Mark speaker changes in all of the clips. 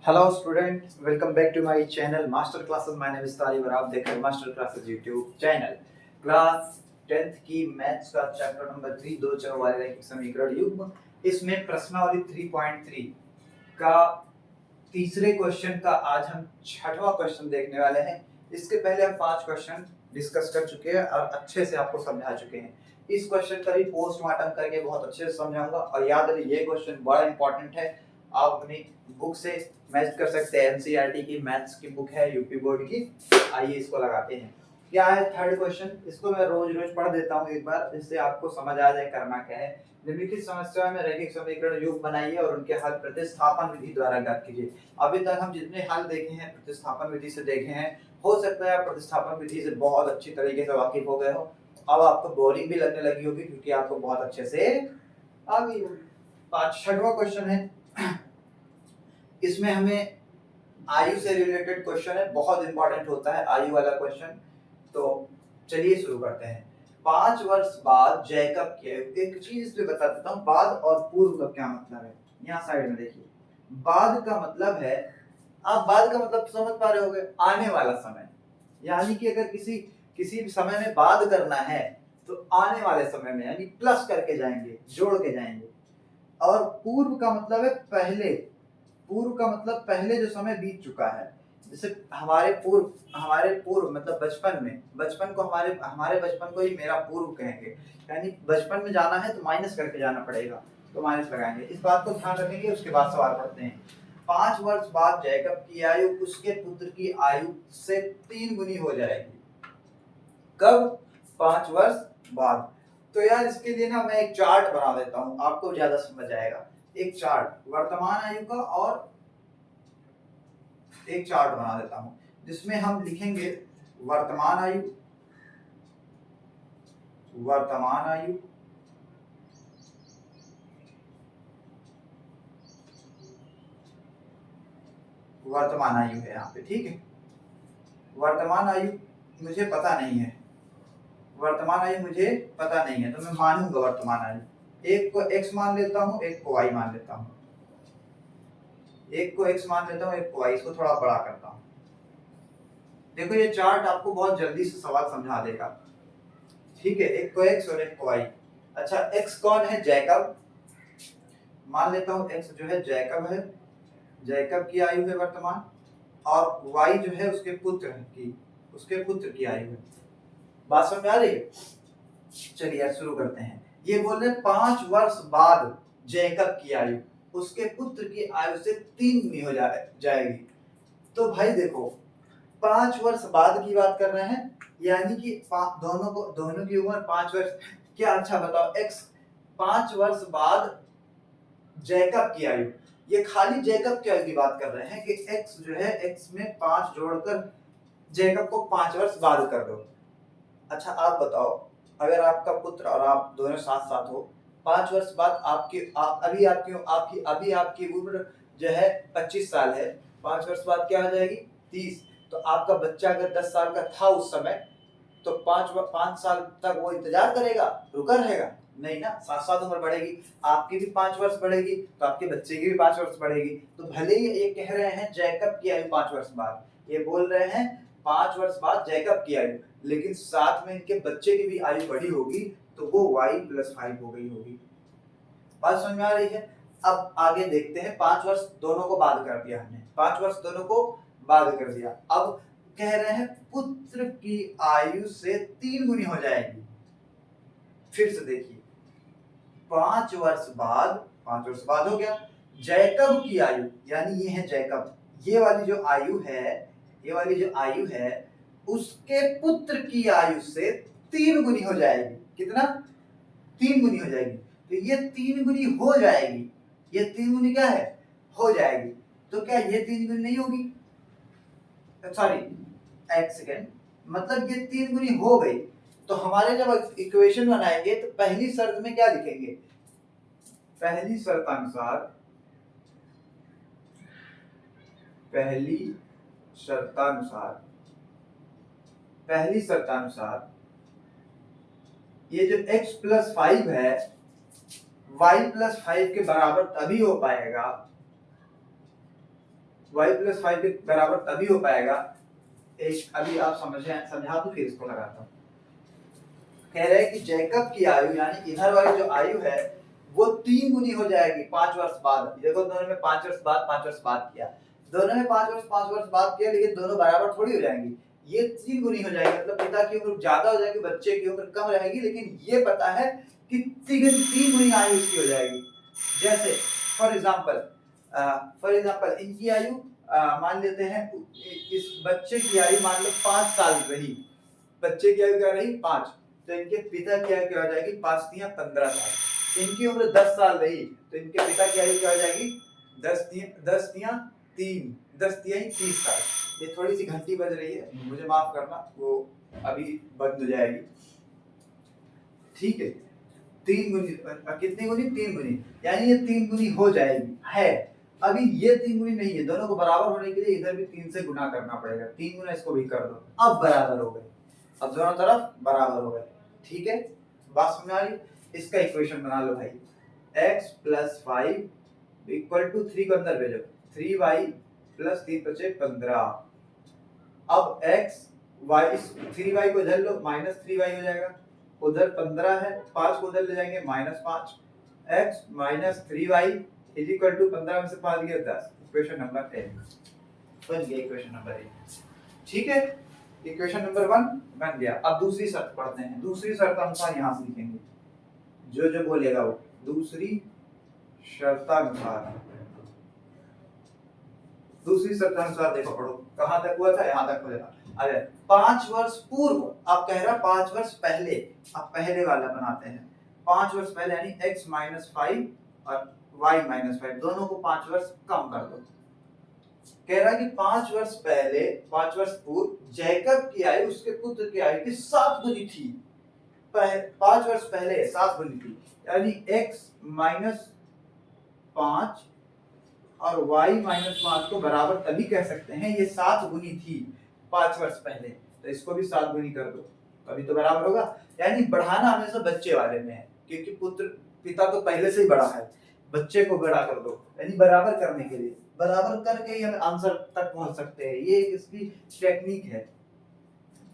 Speaker 1: Hello student, welcome back to my channel master classes. My name is Tarib और आप देख रहे हैं master classes YouTube channel. Class 10th की मैथ्स का चैप्टर नंबर 3 दो चरों वाले रैखिक समीकरण युग्म। इसमें प्रश्नावली 3.3 का तीसरे क्वेश्चन का आज हम छठवां क्वेश्चन देखने वाले हैं। इसके पहले हम 5 क्वेश्चन डिस्कस कर चुके हैं और अच्छे से आपको समझा चुके हैं। इस क्वेश्चन का भी पोस्टमार्टम करके बहुत अच्छे से समझाऊंगा और याद रखिए ये क्वेश्चन बड़ा इंपॉर्टेंट है। आप अपनी बुक से मैच कर सकते हैं। एनसीईआरटी की मैथ्स की बुक है यूपी बोर्ड की। आइए इसको लगाते हैं। क्या है थर्ड क्वेश्चन, इसको मैं रोज रोज पढ़ देता हूँ एक बार, जिससे आपको समझ आ जाए करना क्या है। निम्नलिखित समस्या में रैखिक समीकरण युग्म बनाइए और उनके हल प्रतिस्थापन विधि द्वारा ज्ञात कीजिए। अभी तक हम जितने हल देखे हैं प्रतिस्थापन विधि से देखे हैं। हो सकता है आप प्रतिस्थापन विधि से बहुत अच्छी तरीके से वाकिफ हो गए हो। अब आपको बोरिंग भी लगने लगी होगी क्योंकि आपको बहुत अच्छे से आ गई होगी। छठवां क्वेश्चन है, इसमें हमें आयु से रिलेटेड क्वेश्चन है, बहुत इंपॉर्टेंट होता है आयु वाला क्वेश्चन। तो चलिए शुरू करते हैं। 5 वर्ष बाद जैकब के, एक चीज इसमें बता देता हूँ, बाद और पूर्व का क्या मतलब है। यहाँ साइड में देखिए, बाद का मतलब है, आप बाद का मतलब समझ पा रहे होंगे, आने वाला समय। यानी कि अगर किसी किसी भी समय में बाद करना है तो आने वाले समय में, यानी प्लस करके जाएंगे, जोड़ के जाएंगे। और पूर्व का मतलब है पहले। पूर्व का मतलब पहले जो समय बीत चुका है। जैसे हमारे पूर्व मतलब बचपन में, बचपन को हमारे बचपन को ही मेरा पूर्व कहेंगे। यानी बचपन में जाना है तो माइनस करके जाना पड़ेगा, तो माइनस लगाएंगे। इस बात को ध्यान रखेंगे। उसके बाद सवाल पढ़ते हैं। 5 वर्ष बाद जैकब की आयु उसके पुत्र की आयु से 3 गुनी हो जाएगी। कब? 5 वर्ष बाद। तो यार इसके लिए ना मैं एक चार्ट बना देता हूँ, आपको ज्यादा समझ आएगा। एक चार्ट वर्तमान आयु का और एक चार्ट बना देता हूं जिसमें हम लिखेंगे वर्तमान आयु, वर्तमान आयु, वर्तमान आयु है यहाँ पे, ठीक है। वर्तमान आयु मुझे पता नहीं है, वर्तमान आयु मुझे पता नहीं है, तो मैं मानूंगा वर्तमान आयु। एक को x मान लेता हूँ, एक को y मान लेता हूँ। एक को x मान लेता हूँ, एक को y। इसको थोड़ा बड़ा करता हूँ। देखो ये चार्ट आपको बहुत जल्दी से सवाल समझा देगा, ठीक है। एक को x और एक को y। अच्छा, x कौन है? जैकब। मान लेता हूँ x जो है जैकब है, जैकब की आयु है वर्तमान। और y जो है उसके पुत्र की आयु है। बात समझ में आ रही है? चलिए शुरू करते हैं। ये बोल रहे 5 वर्ष बाद जैकब की आयु उसके पुत्र की आयु से 3 गुनी हो जाएगी। तो भाई देखो, 5 वर्ष बाद की बात कर रहे हैं, यानी कि दोनों की उम्र 5 वर्ष। क्या? अच्छा बताओ, x 5 वर्ष बाद जैकब की आयु, ये खाली जैकब की आयु की बात कर रहे हैं कि x जो है, x में 5 जोड़कर जैकब को 5 वर्ष बाद कर दो। अच्छा आप बताओ, अगर आपका पुत्र और आप दोनों साथ साथ हो, 5 वर्ष बाद आपकी उम्र जो है 25 साल है, 5 वर्ष बाद क्या हो जाएगी? 30। तो आपका बच्चा अगर 10 साल का था उस समय, तो 5 साल तक वो इंतजार करेगा, रुका रहेगा? नहीं ना, साथ साथ उम्र बढ़ेगी। आपकी भी 5 वर्ष बढ़ेगी तो आपके बच्चे की भी 5 वर्ष बढ़ेगी। तो भले ही ये कह रहे हैं जैकब की आयु 5 वर्ष बाद, ये बोल रहे हैं 5 वर्ष बाद जैकब की आयु, लेकिन साथ में इनके बच्चे की भी आयु बढ़ी होगी, तो वो y+5 हो गई होगी। बात समझ में आ रही है? अब आगे देखते हैं। 5 वर्ष दोनों को बाद कर दिया हमने, 5 वर्ष दोनों को बाद कर दिया। अब कह रहे हैं पुत्र की आयु से 3 गुनी हो जाएगी। फिर से देखिए, 5 वर्ष बाद हो गया। जैकब की आयु, यानी ये है जैकब, ये वाली जो आयु है उसके पुत्र की आयु से 3 गुनी हो जाएगी। कितना? 3 गुनी हो जाएगी। तो ये 3 गुनी हो जाएगी, ये 3 गुनी क्या है? हो जाएगी। तो क्या ये 3 गुनी नहीं होगी? सॉरी, एक सेकेंड, मतलब ये 3 गुनी हो गई। तो हमारे जब इक्वेशन बनाएंगे तो पहली शर्त में क्या लिखेंगे? पहली शर्तानुसार ये जो x+5 है y+5 के बराबर तभी हो पाएगा y प्लस 5 के बराबर तभी हो पाएगा, एक अभी आप समझा तो फिर इसको लगाता हूँ। कह रहे हैं कि जैकब की आयु यानी इधर वाली जो आयु है वो 3 गुनी हो जाएगी 5 वर्ष बाद। देखो दोनों में 5 वर्ष बाद 5 वर्ष बाद किया, दोनों में 5 वर्ष बाद किया, लेकिन दोनों बराबर थोड़ी हो जाएंगी, ये 3 गुनी हो जाएगी, मतलब पिता की उम्र ज्यादा हो जाएगी, बच्चे की उम्र कम रहेगी, लेकिन ये पता है कि 3 गुनी आयु इसकी हो जाएगी। जैसे फॉर एग्जांपल इनकी आयु मान लेते हैं, इस बच्चे की आयु मान लो 5 साल रही, बच्चे की आयु क्या रही 5, तो इनके पिता की आयु क्या हो जाएगी 5 तिया 15 साल। इनकी उम्र 10 साल रही तो इनके पिता की आयु क्या हो जाएगी 10 तिया 30 साल। ये थोड़ी सी घंटी बज रही है, मुझे माफ करना, वो अभी बंद हो जाएगी। ठीक है, 3 गुनी, कितनी गुनी 3 गुनी, यानी ये 3 गुनी हो जाएगी है। अभी ये 3 गुनी नहीं है, दोनों को बराबर होने के लिए इधर भी 3 से गुना करना पड़ेगा, 3 गुना इसको भी कर दो, अब बराबर हो गए, अब दोनों तरफ बराबर हो गए। ठीक है, बात समझ आ रही? इसका इक्वेशन बना लो भाई, x प्लस 5 इक्वल टू 3 को अंदर भेजो, 3y प्लस 3 बचे 15। अब x y, इस 3y को इधर लो, माइनस 3y हो जाएगा, उधर 15 है, 5 को उधर ले जाएंगे -5, x minus 3y is equal to 15 में से 5 गया 10। इक्वेशन नंबर 10 बन गया, इक्वेशन नंबर 1। ठीक है, इक्वेशन नंबर 1 बन गया। अब दूसरी शर्त पढ़ते हैं, दूसरी शर्त अनुसार यहां से लिखेंगे, जो जो बोलेगा वो, दूसरी शर्तानुसार, दूसरी शर्तानुसार देखो पढ़ो, कहां तक हुआ था, यहां तक हो जाएगा। अरे 5 वर्ष पूर्व, आप कह रहा 5 वर्ष पहले, आप पहले वाला बनाते हैं, 5 वर्ष पहले यानी x माइनस 5 और y माइनस 5 दोनों को 5 वर्ष कम कर दो। कह रहा है कि 5 वर्ष पहले, 5 वर्ष पूर्व जैकब की आयु उसके पुत्र की आयु की 7 गुनी थी। 5 वर्ष पहले 7 गुनी थी, यानी x माइनस 5 और y माइनस 5 को बराबर तभी कह सकते हैं, ये 7 गुनी थी 5 वर्ष पहले, तो इसको भी 7 गुनी कर दो तभी तो बराबर होगा। यानी बढ़ाना हमेशा बच्चे वाले में है, क्योंकि पुत्र पिता तो पहले से ही बड़ा है, बच्चे को बड़ा कर दो, यानी बराबर करने के लिए, बराबर करके ही हम आंसर तक पहुंच सकते हैं, ये इसकी टेक्निक है।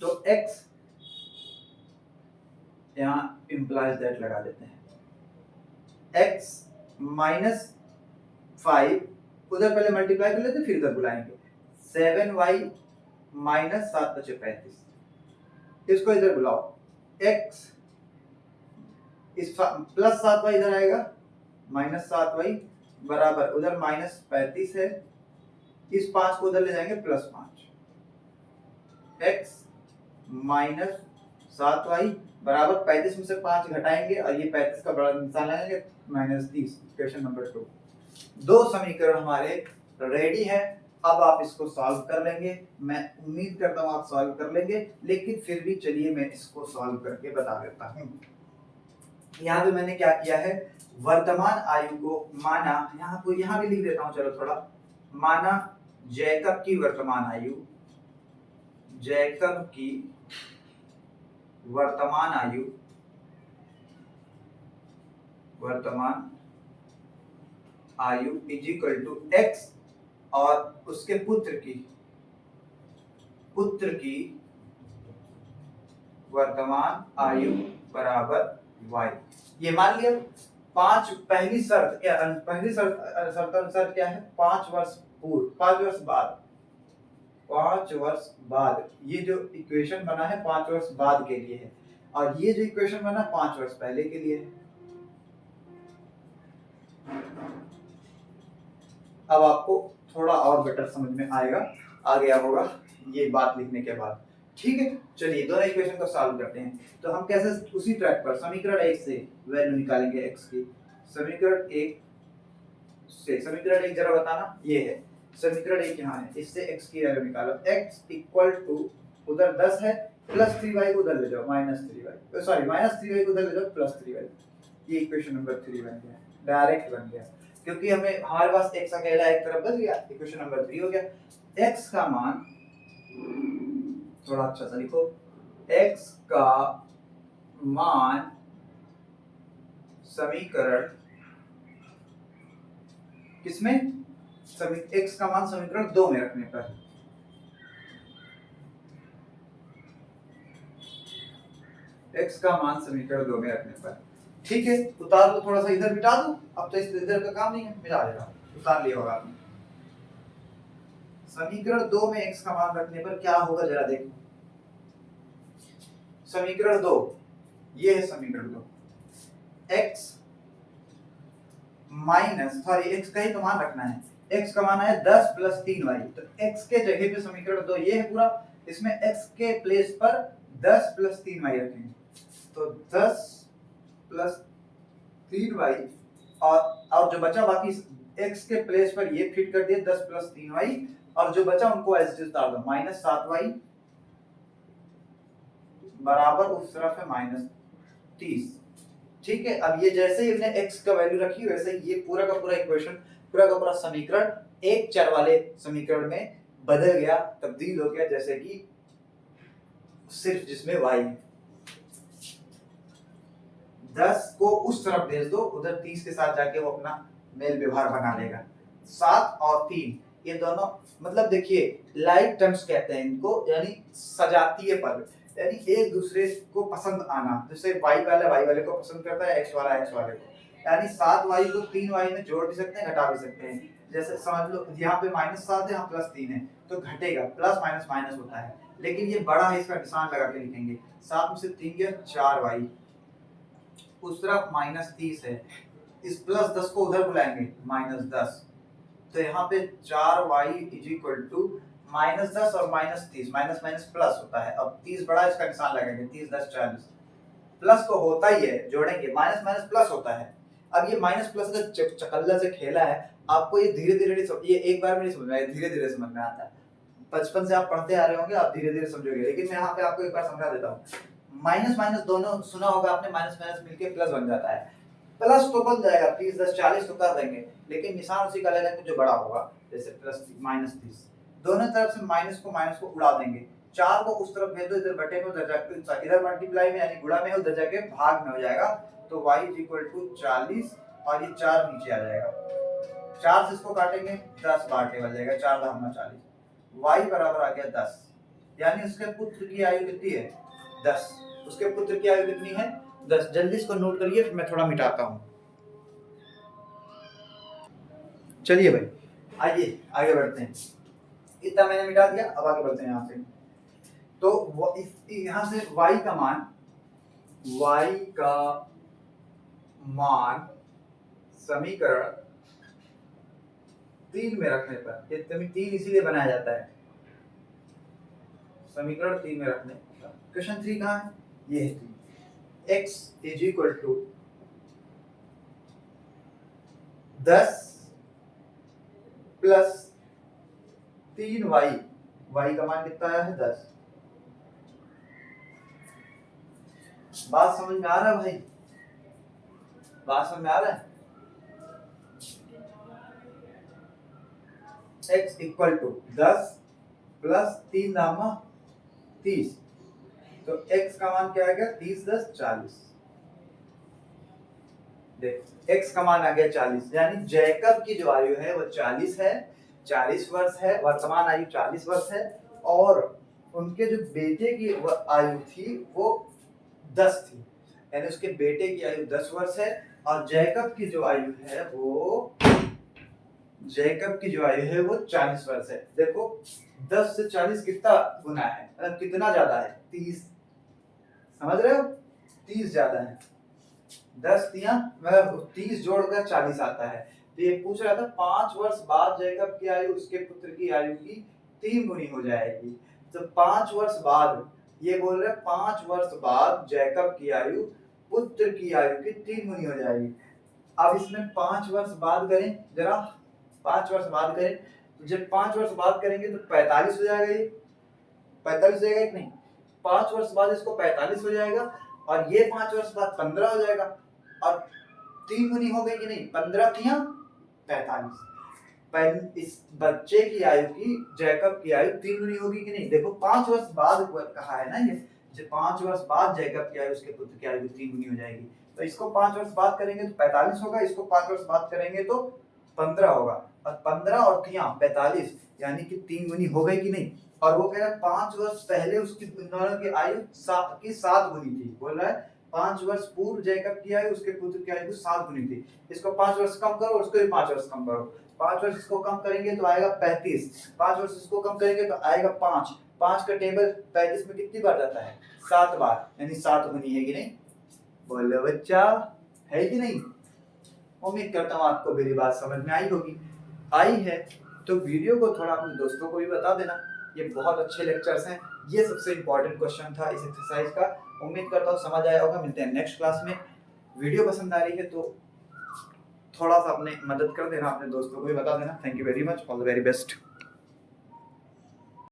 Speaker 1: तो x यहाँ implies that लगा देते हैं, x माइनस 5 उधर पहले मल्टीप्लाई कर लेते फिर इधर बुलाएंगे, 7y माइनस 7 बचे 35, इसको इधर बुलाओ, x इस प्लस 7y इधर आएगा, माइनस 7y बराबर उधर माइनस 35 है, इस 5 को उधर ले जाएंगे प्लस 5, x माइनस 7y बराबर 35 में से 5 घटाएंगे और ये 35 का बड़ा निशान लगाएंगे -30। Equation number 2। दो समीकरण हमारे रेडी है, अब आप इसको सॉल्व कर लेंगे, मैं उम्मीद करता हूं आप सॉल्व कर लेंगे, लेकिन फिर भी चलिए मैं इसको सॉल्व करके बता देता हूं। यहाँ पे मैंने क्या किया है, वर्तमान आयु को माना, यहाँ भी लिख देता हूं, चलो थोड़ा, माना जैकब की वर्तमान आयु, जैकब की वर्तमान आयु, वर्तमान आयु इज इक्वल टू x और उसके पुत्र की वर्तमान आयु बराबर y। ये मान लिया। पहली शर्त अनुसार क्या है, 5 वर्ष पूर्व, 5 वर्ष बाद, 5 वर्ष बाद, ये जो इक्वेशन बना है 5 वर्ष बाद के लिए है, और ये जो इक्वेशन बना 5 वर्ष पहले के लिए है। अब आपको थोड़ा और बेटर समझ में आएगा, आ गया होगा ये बात लिखने के बाद। ठीक है, चलिए दोनों इक्वेशन को सॉल्व करते हैं। तो हम कैसे, उसी ट्रैक पर समीकरण 1 से वैल्यू निकालेंगे x की। समीकरण 1 से, समीकरण 1 जरा बताना, ये है समीकरण 1, यहाँ है, इससे x की वैल्यू निकालो। x इक्वल टू उधर 10 है, प्लस 3y को उधर ले जाओ, -3y, सॉरी -3y को उधर ले जाओ, +3y। ये इक्वेशन नंबर 3 बन गया, डायरेक्ट बन गया, क्योंकि हमारे पास x अकेला एक तरफ बच गया, इक्वेशन नंबर 3 हो गया। x का मान थोड़ा अच्छा सा लिखो, x का मान समीकरण किसमें, x का मान समीकरण 2 में रखने पर x का मान समीकरण 2 में रखने पर ठीक है, उतार दो, थोड़ा सा इधर मिटा दो, अब तो इस इधर का काम नहीं है, मिटा देगा, उतार लिया होगा आपने। समीकरण 2 में x का मान रखने पर क्या होगा जरा देखो। समीकरण 2, ये है समीकरण 2, x माइनस सॉरी x का ही तो मान रखना है, x का मान है 10 प्लस 3y, तो x के जगह पे समीकरण 2 ये है पूरा, इसमें x के प्लेस पर 10 प्लस 3y रखेंगे, तो 10 प्लस 3y और जो बचा बाकी x के प्लेस पर ये फिट कर दिए 10 प्लस 3y, और जो बचा उनको एज इट उतार दो, माइनस 7y बराबर उस तरफ है माइनस 30। ठीक है, अब ये जैसे ही हमने x का वैल्यू रखी वैसे ही ये पूरा का पूरा इक्वेशन, पूरा का पूरा समीकरण एक चर वाले समीकरण में बदल गया, तब्दील हो गया, जैसे कि सिर्फ जिसमें y है। 10 को उस तरफ भेज दो, उधर 30 के साथ जाके वो अपना मेल व्यवहार बना लेगा। 7 और 3 ये दोनों मतलब देखिए लाइक टर्म्स कहते हैं इनको, यानी सजातीय पद, यानी एक दूसरे को पसंद आना, जैसे y वाला y वाले को पसंद करता है, x वाला x वाले को, यानी 7y को 3y में जोड़ भी सकते हैं, घटा भी सकते हैं। जैसे समझ लो यहाँ पे -7 है, यहाँ +3 है, तो घटेगा, प्लस माइनस माइनस होता है, लेकिन ये बड़ा है, इसका निशान लगा के लिखेंगे। 7 में से 3 गया 4y, उस तरफ -30 है, इस +10 को उधर बुलाएंगे -10, तो यहाँ पे 4y = -10 और -30, माइनस माइनस प्लस होता है। अब 30 बड़ा है, इसका निशान लगाएंगे, 30 10 40, प्लस तो होता ही है, जोड़ेंगे, माइनस माइनस प्लस होता है। अब ये माइनस प्लस का चकल्ला से खेला है, आपको ये धीरे धीरे नहीं, ये एक बार में नहीं समझ में आएगा, धीरे धीरे समझ में आता है। बचपन से आप पढ़ते आ रहे होंगे, आप धीरे धीरे समझोगे, लेकिन मैं यहाँ पे आपको एक बार समझा देता हूँ। माइनस माइनस दोनों सुना होगा आपने, माइनस माइनस मिलके प्लस बन जाता है, प्लस तो बन जाएगा, 30 10 40 तो कर देंगे, लेकिन निशान उसी का लगेगा जो बड़ा होगा, जैसे प्लस -30, दोनों तरफ से माइनस को उड़ा देंगे। 4 को उस तरफ भेज दो, इधर बटे में, उधर जाके इधर मल्टीप्लाई में यानी गुणा में, उधर जाके भाग में हो जाएगा, तो y = 40 और ये 4 नीचे आ जाएगा, 4 से इसको काटेंगे 10 बार टेबल जाएगा, 4 × 40, y बराबर आ गया 10, यानी उसके पुत्र की आयु कितनी है 10, उसके पुत्र की आयु कितनी है 10। जल्दी इसको नोट करिए, फिर मैं थोड़ा मिटाता हूँ। चलिए भाई आइए आगे बढ़ते हैं, इतना मैंने मिटा दिया, अब आगे बढ़ते हैं यहाँ से। तो यहाँ से y का मान समीकरण 3 में रखने पर, ये 3 इसीलिए बनाया जाता है, समीकरण 3 में रखने। क्वेश्चन 3 कहाँ है, ये है 3, x = 10 प्लस 3y, y का मान कितना आया है 10। बात समझ में आ रहा है भाई, बात समझ में आ रहा है। x = 10 प्लस 3 दामा 30, तो x का मान क्या आ गया 30 10 40, देखो x का मान आ गया 40, यानी जैकब की जो आयु है वो 40 है, 40 वर्ष है, वर्तमान आयु 40 वर्ष है, और उनके जो बेटे की आयु थी वो 10 थी, यानी उसके बेटे की आयु 10 वर्ष है, और जैकब की जो आयु है वो 40 वर्ष है। देखो 10 से 40 कितना गुना है, मतलब कितना ज्यादा है, 30, समझ रहे हो, 30 ज्यादा है, 10 तिया मतलब 30 जोड़कर 40 आता है। तो ये पूछ रहा था 5 वर्ष बाद जैकब की आयु उसके पुत्र की आयु की 3 गुनी हो जाएगी, तो 5 वर्ष बाद, ये बोल रहे 5 वर्ष बाद जैकब की आयु पुत्र की आयु की 3 गुनी हो जाएगी। अब इसमें 5 वर्ष बाद करें जरा, 5 वर्ष बाद करें, तो जब 5 वर्ष बाद करेंगे तो 45 हो जाएगा, ये 45 हो जाएगा कि नहीं, 5 वर्ष बाद इसको 45 हो जाएगा, और ये 5 वर्ष बाद 15 हो जाएगा, और 3 गुनी हो गई कि नहीं, 15 तिया 45, इस बच्चे की आयु की, जैकब की आयु 3 गुनी होगी कि नहीं, देखो 5 वर्ष बाद कहा है ना, ये जो 5 वर्ष बाद जैकब की आयु उसके पुत्र की आयु 3 गुनी हो जाएगी, तो इसको 5 वर्ष बाद करेंगे तो 45 होगा, इसको 5 वर्ष बाद करेंगे तो 15 होगा, और 15 और 3 45, यानी कि 3 गुनी हो गई कि नहीं। और वो कह रहा है 5 वर्ष पहले उसकी दोनों की आयु 7 गुनी थी। बोल रहा है 5 वर्ष पूर्व जैकब की आयु उसके पुत्र की आयु 7 गुनी थी। इसको 5 वर्ष कम करो, उसको भी 5 वर्ष कम करो। 5 वर्ष इसको कम करेंगे तो आएगा 35, 5 वर्ष इसको कम करेंगे तो आएगा 5। 5 का टेबल 35 में कितनी बार जाता है? 7 बार, यानी 7 गुनी है कि नहीं? बोलो बच्चा, है कि नहीं? उम्मीद करता हूँ आपको मेरी बात समझ में आई होगी। आई है तो वीडियो को थोड़ा अपने दोस्तों को भी बता देना। ये बहुत अच्छे लेक्चर्स हैं। ये सबसे इम्पोर्टेंट क्वेश्चन था इस एक्सरसाइज का। उम्मीद करता हूँ समझ आया होगा। मिलते हैं नेक्स्ट क्लास में। वीडियो पसंद आ रही है तो थोड़ा सा अपने मदद कर देना, अपने दोस्तों को भी बता देना। Thank you very much, all the very best.